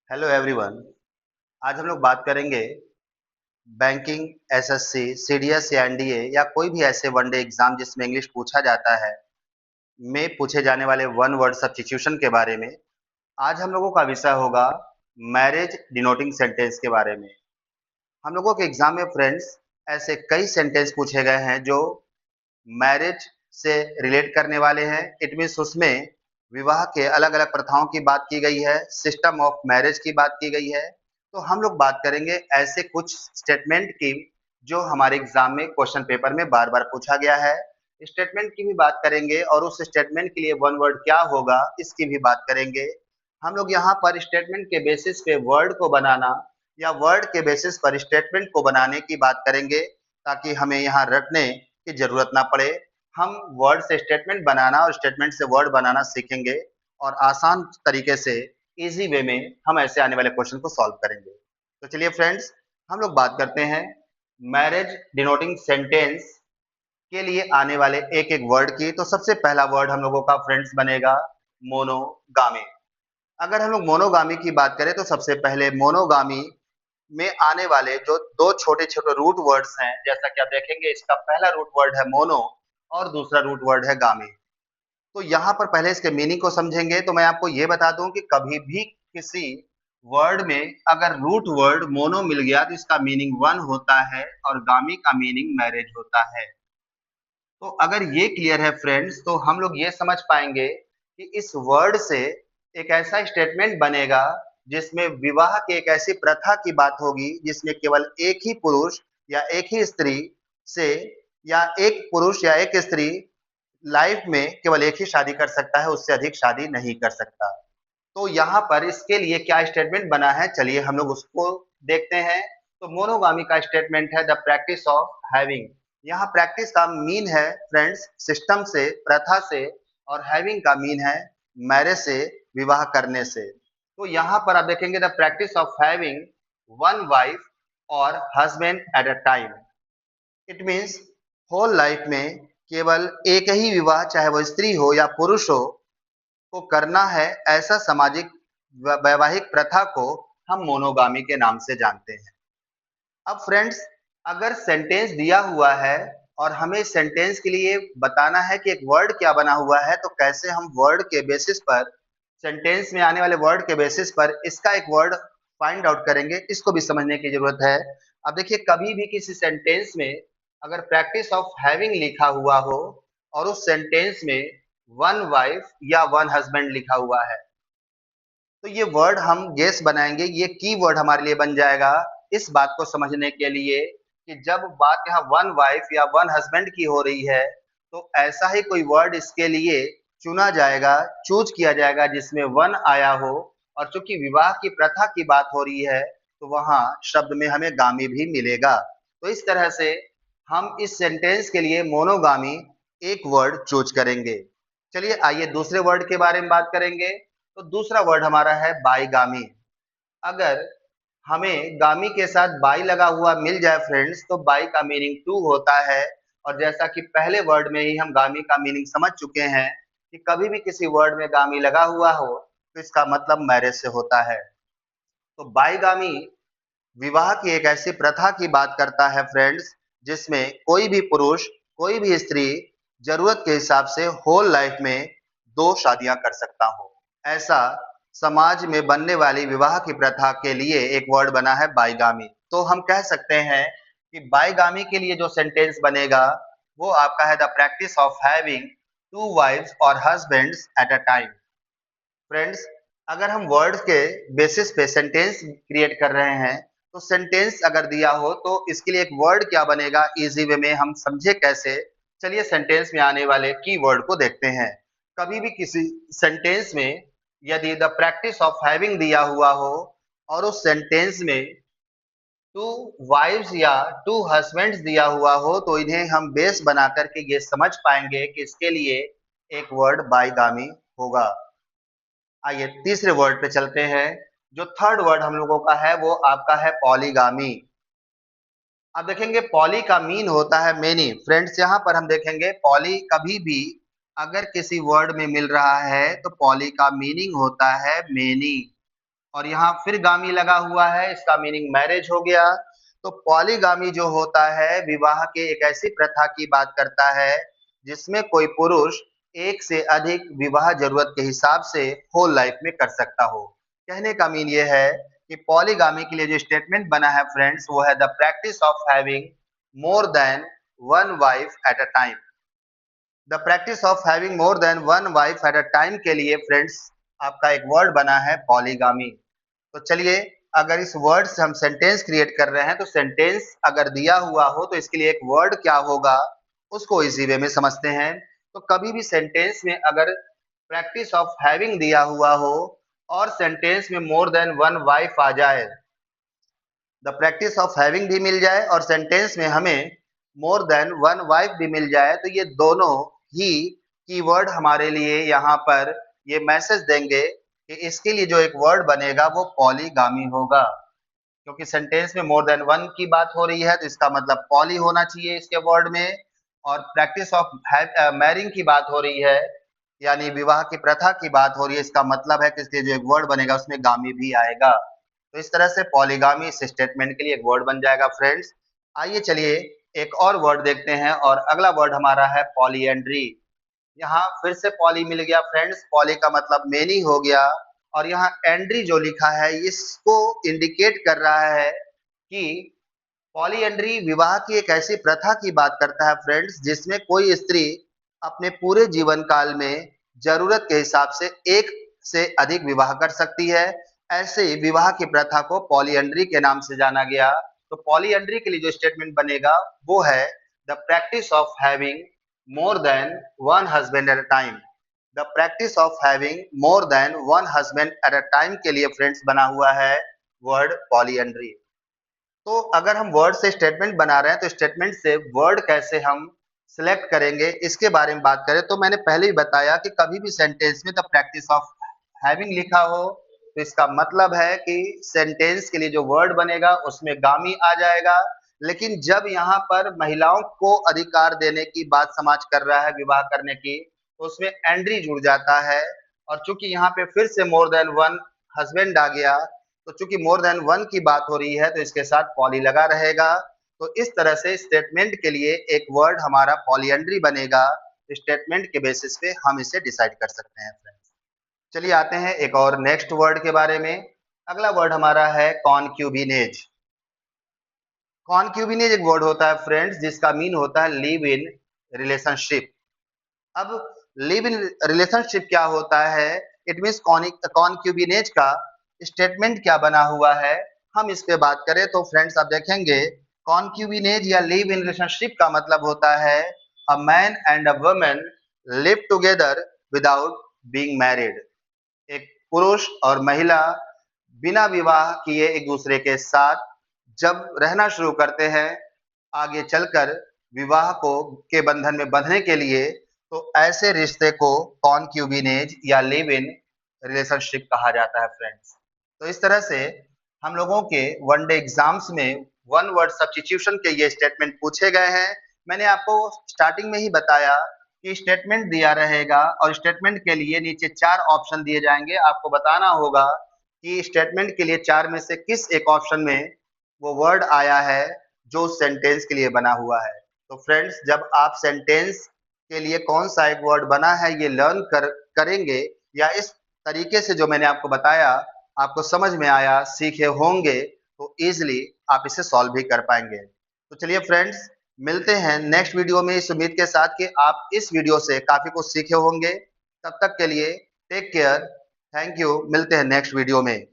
Hello everyone. आज हम लोग बात करेंगे बैंकिंग, एसएससी, सीडीएस या एनडीए या कोई भी ऐसे वनडे एग्जाम जिसमें इंग्लिश पूछा जाता है में पूछे जाने वाले वन वर्ड सब्स्टिट्यूशन के बारे में। आज हम लोगों का विषय होगा मैरिज डिनोटिंग सेंटेंस के बारे में। हम लोगों के एग्जाम में फ्रेंड्स ऐसे कई सेंटेंस पूछे गए हैं जो मैरिज से रिलेट करने वाले हैं। इट मीन्स उसमें विवाह के अलग अलग प्रथाओं की बात की गई है, सिस्टम ऑफ मैरिज की बात की गई है। तो हम लोग बात करेंगे ऐसे कुछ स्टेटमेंट की जो हमारे एग्जाम में क्वेश्चन पेपर में बार बार पूछा गया है। स्टेटमेंट की भी बात करेंगे और उस स्टेटमेंट के लिए वन वर्ड क्या होगा इसकी भी बात करेंगे। हम लोग यहाँ पर स्टेटमेंट के बेसिस पे वर्ड को बनाना या वर्ड के बेसिस पर स्टेटमेंट को बनाने की बात करेंगे, ताकि हमें यहाँ रटने की जरूरत ना पड़े। हम वर्ड से स्टेटमेंट बनाना और स्टेटमेंट से वर्ड बनाना सीखेंगे और आसान तरीके से इजी वे में हम ऐसे आने वाले क्वेश्चन को सॉल्व करेंगे। तो चलिए फ्रेंड्स, हम लोग बात करते हैं मैरिज डिनोटिंग सेंटेंस के लिए आने वाले एक एक वर्ड की। तो सबसे पहला वर्ड हम लोगों का फ्रेंड्स बनेगा मोनोगामी। अगर हम लोग मोनोगामी की बात करें तो सबसे पहले मोनोगामी में आने वाले जो दो छोटे छोटे रूट वर्ड्स हैं, जैसा कि आप देखेंगे, इसका पहला रूट वर्ड है मोनो और दूसरा रूट वर्ड है गामी। तो यहाँ पर पहले इसके मीनिंग को समझेंगे। तो मैं आपको ये बता दूं कि कभी भी किसी वर्ड में अगर रूट वर्ड मोनो मिल गया तो इसका मीनिंग वन होता है और गामी का मीनिंग मैरिज होता है। तो अगर ये क्लियर है फ्रेंड्स, तो हम लोग ये समझ पाएंगे कि इस वर्ड से एक ऐसा स्टेटमेंट बनेगा जिसमें विवाह की एक ऐसी प्रथा की बात होगी जिसमें केवल एक ही पुरुष या एक ही स्त्री से या एक पुरुष या एक स्त्री लाइफ में केवल एक ही शादी कर सकता है, उससे अधिक शादी नहीं कर सकता। तो यहाँ पर इसके लिए क्या स्टेटमेंट बना है, चलिए हम लोग उसको देखते हैं। तो मोनोगामी का स्टेटमेंट है द प्रैक्टिस ऑफ हैविंग। यहाँ प्रैक्टिस का मीन है फ्रेंड्स सिस्टम से, प्रथा से, और हैविंग का मीन है मैरिज से, विवाह करने से। तो यहाँ पर आप देखेंगे the practice of having one wife और husband at a time. It means whole life में केवल एक ही विवाह, चाहे वो स्त्री हो या पुरुष हो, को करना है। ऐसा सामाजिक वैवाहिक प्रथा को हम मोनोगामी के नाम से जानते हैं। अब फ्रेंड्स, अगर सेंटेंस दिया हुआ है और हमें सेंटेंस के लिए बताना है कि एक वर्ड क्या बना हुआ है, तो कैसे हम वर्ड के बेसिस पर, सेंटेंस में आने वाले वर्ड के बेसिस पर इसका एक वर्ड फाइंड आउट करेंगे, इसको भी समझने की जरूरत है। अब देखिए, कभी भी किसी सेंटेंस में अगर प्रैक्टिस ऑफ हैविंग लिखा हुआ हो और उस सेंटेंस में वन वाइफ या वन हस्बैंड लिखा हुआ है, तो ये वर्ड हम गेस बनाएंगे, ये की वर्ड हमारे लिए बन जाएगा इस बात को समझने के लिए कि जब बात यहाँ वन वाइफ या वन हस्बैंड की हो रही है, तो ऐसा ही कोई वर्ड इसके लिए चुना जाएगा, चूज किया जाएगा जिसमें वन आया हो। और चूंकि विवाह की प्रथा की बात हो रही है, तो वहां शब्द में हमें गामी भी मिलेगा। तो इस तरह से हम इस सेंटेंस के लिए मोनोगामी एक वर्ड चूज करेंगे। चलिए आइए दूसरे वर्ड के बारे में बात करेंगे। तो दूसरा वर्ड हमारा है बाईगामी। अगर हमें गामी के साथ बाई लगा हुआ मिल जाए फ्रेंड्स, तो बाई का मीनिंग टू होता है। और जैसा कि पहले वर्ड में ही हम गामी का मीनिंग समझ चुके हैं कि कभी भी किसी वर्ड में गामी लगा हुआ हो तो इसका मतलब मैरिज से होता है। तो बाईगामी विवाह की एक ऐसी प्रथा की बात करता है फ्रेंड्स, जिसमें कोई भी पुरुष, कोई भी स्त्री जरूरत के हिसाब से होल लाइफ में दो शादियां कर सकता हो। ऐसा समाज में बनने वाली विवाह की प्रथा के लिए एक वर्ड बना है बाईगामी। तो हम कह सकते हैं कि बाईगामी के लिए जो सेंटेंस बनेगा वो आपका है the practice of having two wives और husbands at a time. Friends, अगर हम वर्ड के बेसिस पे सेंटेंस क्रिएट कर रहे हैं, तो सेंटेंस अगर दिया हो तो इसके लिए एक वर्ड क्या बनेगा, इजी वे में हम समझे कैसे। चलिए सेंटेंस में आने वाले की वर्ड को देखते हैं। कभी भी किसी सेंटेंस में यदि द प्रैक्टिस ऑफ हैविंग दिया हुआ हो और उस सेंटेंस में टू वाइफ्स या टू हस्बैंड्स दिया हुआ हो, तो इन्हें हम बेस बना करके ये समझ पाएंगे कि इसके लिए एक वर्ड बाईगामी होगा। आइए तीसरे वर्ड पे चलते हैं। जो थर्ड वर्ड हम लोगों का है वो आपका है पॉलीगामी। अब देखेंगे पॉली का मीन होता है मेनी। फ्रेंड्स, यहाँ पर हम देखेंगे पॉली कभी भी अगर किसी वर्ड में मिल रहा है तो पॉली का मीनिंग होता है मेनी। और यहाँ फिर गामी लगा हुआ है, इसका मीनिंग मैरिज हो गया। तो पॉलीगामी जो होता है विवाह के एक ऐसी प्रथा की बात करता है जिसमें कोई पुरुष एक से अधिक विवाह जरूरत के हिसाब से होल लाइफ में कर सकता हो। कहने का मीन ये है कि पॉलीगामी के लिए जो स्टेटमेंट बना है फ्रेंड्स, वो है the practice of having more than one wife eight a time. The practice of having more than one wife eight a time के लिए फ्रेंड्स आपका एक वर्ड बना है पॉलीगामी। तो चलिए, अगर इस वर्ड से हम सेंटेंस क्रिएट कर रहे हैं तो सेंटेंस अगर दिया हुआ हो तो इसके लिए एक वर्ड क्या होगा उसको इजी वे में समझते हैं। तो कभी भी सेंटेंस में अगर प्रैक्टिस ऑफ हैविंग दिया हुआ हो और सेंटेंस में मोर देन वन वाइफ आ जाए, द प्रैक्टिस ऑफ हैविंग भी मिल जाए और सेंटेंस में हमें मोर देन वन वाइफ भी मिल जाए, तो ये दोनों ही कीवर्ड हमारे लिए यहाँ पर ये मैसेज देंगे कि इसके लिए जो एक वर्ड बनेगा वो पॉलीगामी होगा। क्योंकि सेंटेंस में मोर देन वन की बात हो रही है तो इसका मतलब पॉली होना चाहिए इसके वर्ड में, और प्रैक्टिस ऑफ मैरिंग की बात हो रही है यानी विवाह की प्रथा की बात हो रही है, इसका मतलब है कि इसके जो एक वर्ड बनेगा उसमें गामी भी आएगा। तो इस तरह से पॉलीगामी इस स्टेटमेंट के लिए एक वर्ड बन जाएगा फ्रेंड्स। आइए चलिए एक और वर्ड देखते हैं और अगला वर्ड हमारा है पॉलीएंड्री। यहाँ फिर से पॉली मिल गया फ्रेंड्स, पॉली का मतलब मेनी हो गया और यहाँ एंड्री जो लिखा है इसको इंडिकेट कर रहा है कि पॉलीएंड्री विवाह की एक ऐसी प्रथा की बात करता है फ्रेंड्स जिसमें कोई स्त्री अपने पूरे जीवन काल में जरूरत के हिसाब से एक से अधिक विवाह कर सकती है। ऐसे विवाह की प्रथा को पॉलीएंड्री के नाम से जाना गया। तो पॉलीएंड्री के लिए जो स्टेटमेंट बनेगा वो है the practice of having more than one husband at a time. The practice of having more than one husband at a time के लिए फ्रेंड्स बना हुआ है वर्ड पॉलीएंड्री। तो अगर हम वर्ड से स्टेटमेंट बना रहे हैं तो स्टेटमेंट से वर्ड कैसे हम सिलेक्ट करेंगे इसके बारे में बात करें तो मैंने पहले ही बताया कि कभी भी सेंटेंस में द प्रैक्टिस ऑफ हैविंग लिखा हो तो इसका मतलब है कि सेंटेंस के लिए जो वर्ड बनेगा उसमें गामी आ जाएगा। लेकिन जब यहाँ पर महिलाओं को अधिकार देने की बात समाज कर रहा है विवाह करने की, तो उसमें एंड्री जुड़ जाता है। और चूंकि यहाँ पे फिर से मोर देन वन हस्बैंड आ गया, तो चूंकि मोर देन वन की बात हो रही है तो इसके साथ पॉली लगा रहेगा। तो इस तरह से स्टेटमेंट के लिए एक वर्ड हमारा पॉलीएंड्री बनेगा। स्टेटमेंट के बेसिस पे हम इसे डिसाइड कर सकते हैं फ्रेंड्स। चलिए आते हैं एक और नेक्स्ट वर्ड के बारे में। अगला वर्ड हमारा है कॉन्क्यूबिनेज। कॉन्क्यूबिनेज एक वर्ड होता है फ्रेंड्स जिसका मीन होता है लिव इन रिलेशनशिप। अब लिव इन रिलेशनशिप क्या होता है, इट मीन्स कॉन्क्यूबिनेज का स्टेटमेंट क्या बना हुआ है, हम इस पे बात करें तो फ्रेंड्स आप देखेंगे कॉन्क्यूबिनेज या लिव इन रिलेशनशिप का मतलब होता है a man and a woman live together without being married. एक पुरुष और महिला बिना विवाह किए एक दूसरे के साथ जब रहना शुरू करते हैं आगे चलकर विवाह को के बंधन में बंधने के लिए, तो ऐसे रिश्ते को कॉन्क्यूबिनेज या लिव इन रिलेशनशिप कहा जाता है फ्रेंड्स। तो इस तरह से हम लोगों के वनडे एग्जाम्स में वन वर्ड सब्स्टिट्यूशन के ये स्टेटमेंट पूछे गए हैं। मैंने आपको स्टार्टिंग में ही बताया कि स्टेटमेंट दिया रहेगा और स्टेटमेंट के लिए नीचे 4 ऑप्शन दिए जाएंगे। आपको बताना होगा कि स्टेटमेंट के लिए 4 में से किस एक ऑप्शन में वो वर्ड आया है जो सेंटेंस के लिए बना हुआ है। तो फ्रेंड्स जब आप सेंटेंस के लिए कौन सा एक वर्ड बना है ये लर्न करेंगे या इस तरीके से जो मैंने आपको बताया आपको समझ में आया, सीखे होंगे, तो इजीली आप इसे सॉल्व भी कर पाएंगे। तो चलिए फ्रेंड्स मिलते हैं नेक्स्ट वीडियो में इस उम्मीद के साथ कि आप इस वीडियो से काफी कुछ सीखे होंगे। तब तक के लिए टेक केयर, थैंक यू, मिलते हैं नेक्स्ट वीडियो में।